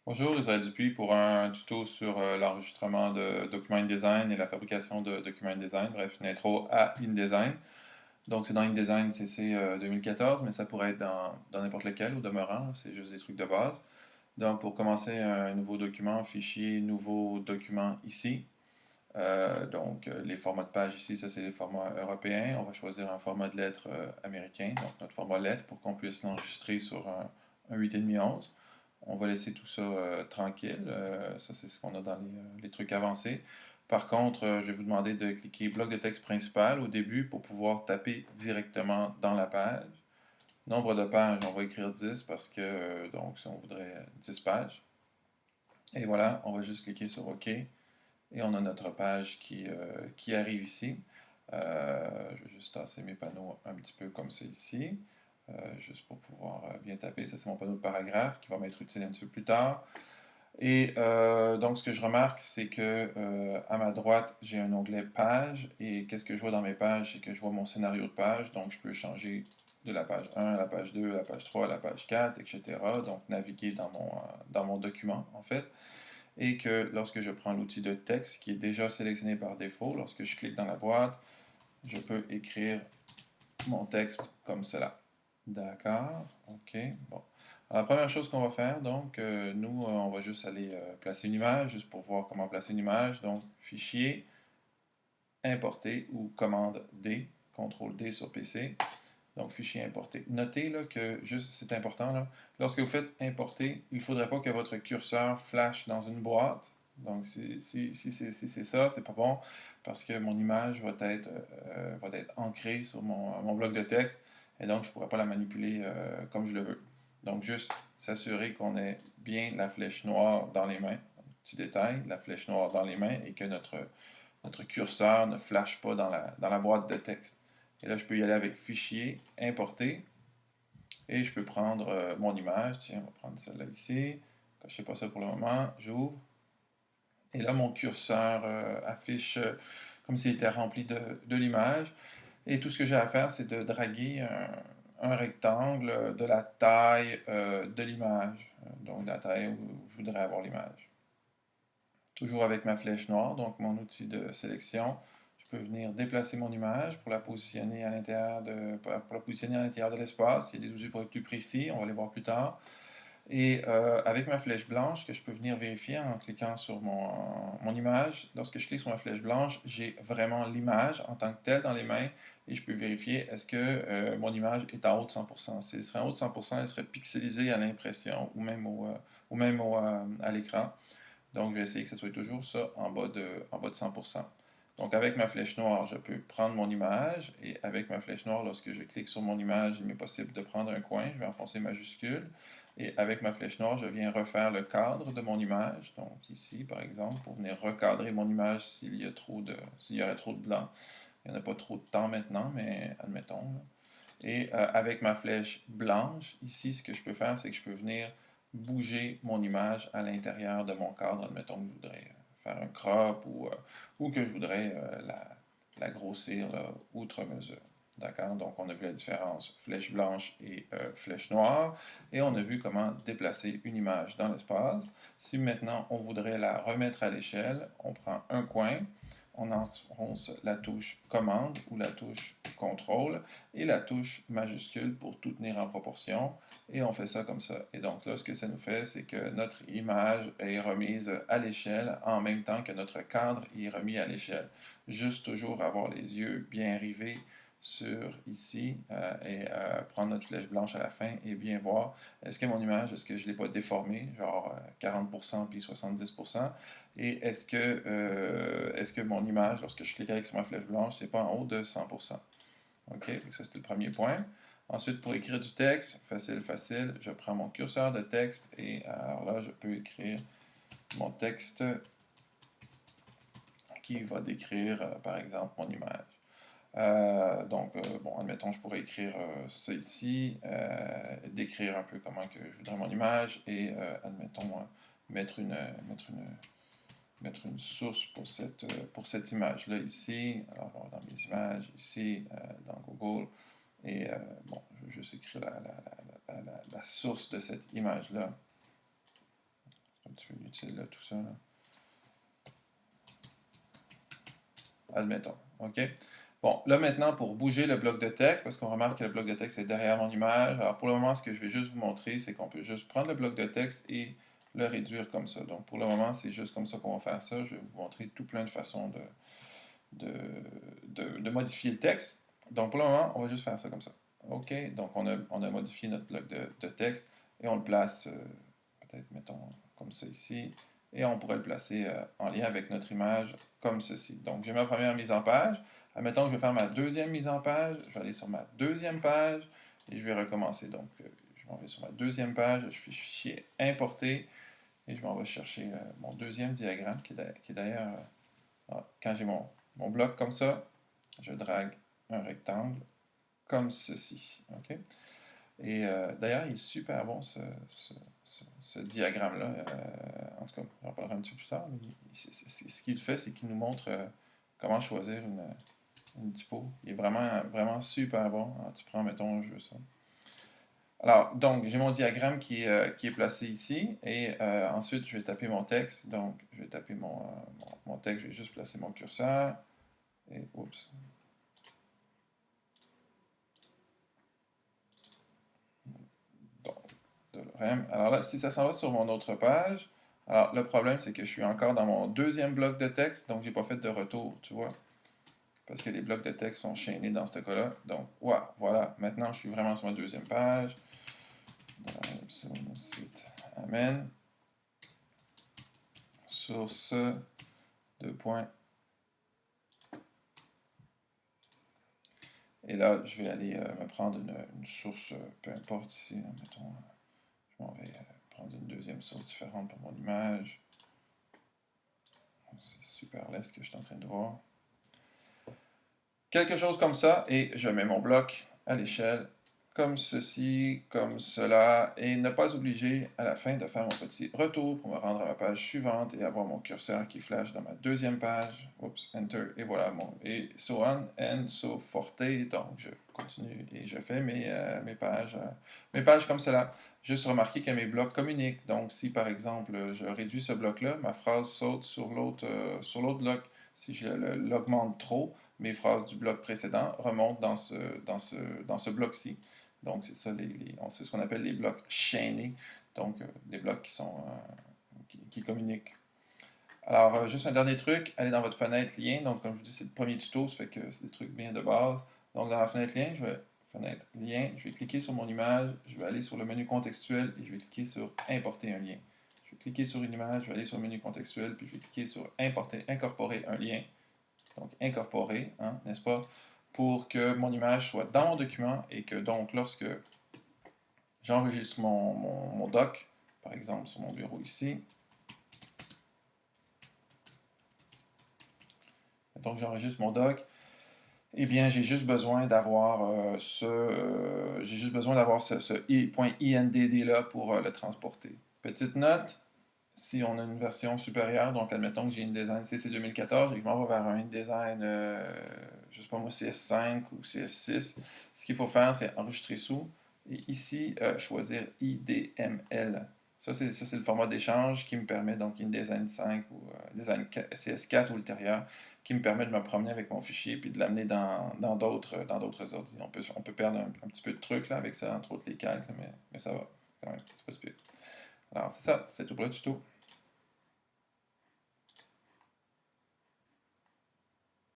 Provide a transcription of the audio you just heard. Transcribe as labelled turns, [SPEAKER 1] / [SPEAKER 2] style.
[SPEAKER 1] Bonjour, Israël Dupuis pour un tuto sur l'enregistrement de documents InDesign et la fabrication de documents InDesign, bref, une intro à InDesign. Donc c'est dans InDesign CC 2014, mais ça pourrait être dans n'importe lequel au demeurant, c'est juste des trucs de base. Donc pour commencer un nouveau document, fichier, nouveau document ici. Les formats de page ici, ça c'est les formats européens. On va choisir un format de lettres américain, donc notre format lettre pour qu'on puisse l'enregistrer sur un 8,5-11. On va laisser tout ça tranquille. Ça, c'est ce qu'on a dans les trucs avancés. Par contre, je vais vous demander de cliquer bloc de texte principal au début pour pouvoir taper directement dans la page. Nombre de pages, on va écrire 10 parce que, donc, si on voudrait 10 pages. Et voilà, on va juste cliquer sur OK. Et on a notre page qui arrive ici. Je vais juste tasser mes panneaux un petit peu comme ça ici, juste pour pouvoir bien taper. Ça, c'est mon panneau de paragraphe qui va m'être utile un petit peu plus tard. Et donc, ce que je remarque, c'est que à ma droite, j'ai un onglet page. Et qu'est-ce que je vois dans mes pages? C'est que je vois mon scénario de page. Donc, je peux changer de la page 1 à la page 2, à la page 3, à la page 4, etc. Donc, naviguer dans mon document, en fait. Et que lorsque je prends l'outil de texte qui est déjà sélectionné par défaut, lorsque je clique dans la boîte, je peux écrire mon texte comme cela. D'accord, ok, bon. Alors, la première chose qu'on va faire, donc, on va juste aller placer une image, juste pour voir comment placer une image. Donc, fichier, importer ou commande D, CTRL D sur PC. Donc, fichier importé. Notez là, que, juste, c'est important, là, lorsque vous faites importer, il ne faudrait pas que votre curseur flash dans une boîte. Donc, si c'est ça, c'est pas bon, parce que mon image va être ancrée sur mon bloc de texte, et donc je ne pourrais pas la manipuler comme je le veux. Donc, juste s'assurer qu'on ait bien la flèche noire dans les mains, petit détail, la flèche noire dans les mains, et que notre curseur ne flash pas dans la boîte de texte. Et là, je peux y aller avec Fichier, Importer, et je peux prendre mon image. Tiens, on va prendre celle-là ici. Je ne sais pas ça pour le moment. J'ouvre. Et là, mon curseur affiche comme s'il était rempli de l'image. Et tout ce que j'ai à faire, c'est de draguer un rectangle de la taille de l'image. Donc, de la taille où je voudrais avoir l'image. Toujours avec ma flèche noire, donc mon outil de sélection. Je peux venir déplacer mon image pour la positionner à l'intérieur de l'espace. Il y a des outils pour être plus précis, on va les voir plus tard. Et avec ma flèche blanche, que je peux venir vérifier en cliquant sur mon image, lorsque je clique sur ma flèche blanche, j'ai vraiment l'image en tant que telle dans les mains et je peux vérifier est-ce que mon image est en haut de 100%. Si elle serait en haut de 100%, elle serait pixelisée à l'impression ou même à l'écran. Donc, je vais essayer que ce soit toujours ça en bas de 100%. Donc, avec ma flèche noire, je peux prendre mon image et avec ma flèche noire, lorsque je clique sur mon image, il m'est possible de prendre un coin. Je vais enfoncer majuscule et avec ma flèche noire, je viens refaire le cadre de mon image. Donc, ici, par exemple, pour venir recadrer mon image s'il y aurait trop de blanc. Il n'y en a pas trop de temps maintenant, mais admettons. Là. Et avec ma flèche blanche, ici, ce que je peux faire, c'est que je peux venir bouger mon image à l'intérieur de mon cadre. Admettons que je voudrais faire un crop ou que je voudrais la grossir là, outre mesure. D'accord? Donc, on a vu la différence flèche blanche et flèche noire. Et on a vu comment déplacer une image dans l'espace. Si maintenant on voudrait la remettre à l'échelle, on prend un coin, on enfonce la touche commande ou la touche contrôle et la touche majuscule pour tout tenir en proportion. Et on fait ça comme ça. Et donc là, ce que ça nous fait, c'est que notre image est remise à l'échelle en même temps que notre cadre est remis à l'échelle. Juste toujours avoir les yeux bien rivés sur ici prendre notre flèche blanche à la fin et bien voir est-ce que mon image, est-ce que je ne l'ai pas déformée, genre 40% puis 70%, et est-ce que mon image, lorsque je clique avec sur ma flèche blanche, c'est pas en haut de 100%. OK, ça c'était le premier point. Ensuite, pour écrire du texte, facile, facile, je prends mon curseur de texte et alors là, je peux écrire mon texte qui va décrire, par exemple, mon image. Bon, admettons, je pourrais écrire ça ici, décrire un peu comment que je voudrais mon image et, admettons, mettre une source pour cette image-là ici. Alors, dans mes images, ici, dans Google. Et bon, je vais juste écrire la source de cette image-là. inutile, là, tout ça. Là. Admettons. OK? Bon, là maintenant, pour bouger le bloc de texte, parce qu'on remarque que le bloc de texte est derrière mon image, alors pour le moment, ce que je vais juste vous montrer, c'est qu'on peut juste prendre le bloc de texte et le réduire comme ça. Donc pour le moment, c'est juste comme ça qu'on va faire ça. Je vais vous montrer tout plein de façons de modifier le texte. Donc pour le moment, on va juste faire ça comme ça. OK, donc on a modifié notre bloc de texte et on le place, peut-être, mettons, comme ça ici. Et on pourrait le placer en lien avec notre image comme ceci. Donc j'ai ma première mise en page. Admettons que je vais faire ma deuxième mise en page. Je vais aller sur ma deuxième page et je vais recommencer. Donc je m'en vais sur ma deuxième page. Je fais fichier importer et je m'en vais chercher mon deuxième diagramme qui est d'ailleurs, quand j'ai mon bloc comme ça, je drague un rectangle comme ceci. OK? Et d'ailleurs, il est super bon ce diagramme-là. En tout cas, j'en parlerai un petit peu plus tard. Mais ce qu'il fait, c'est qu'il nous montre comment choisir une typo. Il est vraiment, vraiment super bon. Alors, tu prends, mettons, je veux ça. Alors, donc, j'ai mon diagramme qui est placé ici. Et ensuite, je vais taper mon texte. Donc, je vais taper mon texte. Je vais juste placer mon curseur. Et, oups. Alors là, si ça s'en va sur mon autre page, alors le problème c'est que je suis encore dans mon deuxième bloc de texte, donc j'ai pas fait de retour, tu vois, parce que les blocs de texte sont chaînés dans ce cas-là. Donc, wow, voilà, maintenant je suis vraiment sur ma deuxième page. Sur mon site, amen. Source, deux points. Et là, je vais aller me prendre une source, peu importe ici, hein, mettons, je m'en vais prendre une deuxième source différente pour mon image. C'est super laid ce que je suis en train de voir. Quelque chose comme ça, et je mets mon bloc à l'échelle, comme ceci, comme cela, et ne pas obliger à la fin de faire mon petit retour pour me rendre à ma page suivante et avoir mon curseur qui flash dans ma deuxième page. Oups, Enter, et voilà, et so on, and so forte, donc je continue et je fais mes pages comme cela. Juste remarquer que mes blocs communiquent, donc si par exemple je réduis ce bloc-là, ma phrase saute sur l'autre bloc. Si je l'augmente trop, mes phrases du bloc précédent remontent dans ce bloc-ci. Donc, c'est ça, c'est ce qu'on appelle les blocs chaînés, donc des blocs qui communiquent. Alors, juste un dernier truc, allez dans votre fenêtre lien. Donc, comme je vous dis, c'est le premier tuto, ça fait que c'est des trucs bien de base. Donc, dans la fenêtre lien, je vais cliquer sur mon image, je vais aller sur le menu contextuel et je vais cliquer sur importer un lien. Je vais cliquer sur une image, je vais aller sur le menu contextuel, puis je vais cliquer sur incorporer un lien. Donc, incorporer, hein, n'est-ce pas, pour que mon image soit dans mon document et que donc, lorsque j'enregistre mon doc, par exemple sur mon bureau ici, donc j'enregistre mon doc, eh bien, j'ai juste besoin d'avoir ce point INDD là pour le transporter. Petite note, si on a une version supérieure, donc admettons que j'ai InDesign CC 2014 et que je m'en vais vers un InDesign, je sais pas moi, CS5 ou CS6, ce qu'il faut faire, c'est enregistrer sous et ici, choisir IDML. Ça, c'est le format d'échange qui me permet, donc InDesign 5 ou Design CS4 ou ultérieur, qui me permet de me promener avec mon fichier puis de l'amener dans d'autres ordi. On peut perdre un petit peu de trucs là, avec ça, entre autres les calques, mais ça va quand même, c'est pas si pire. Alors, c'est ça, c'est tout pour le tuto.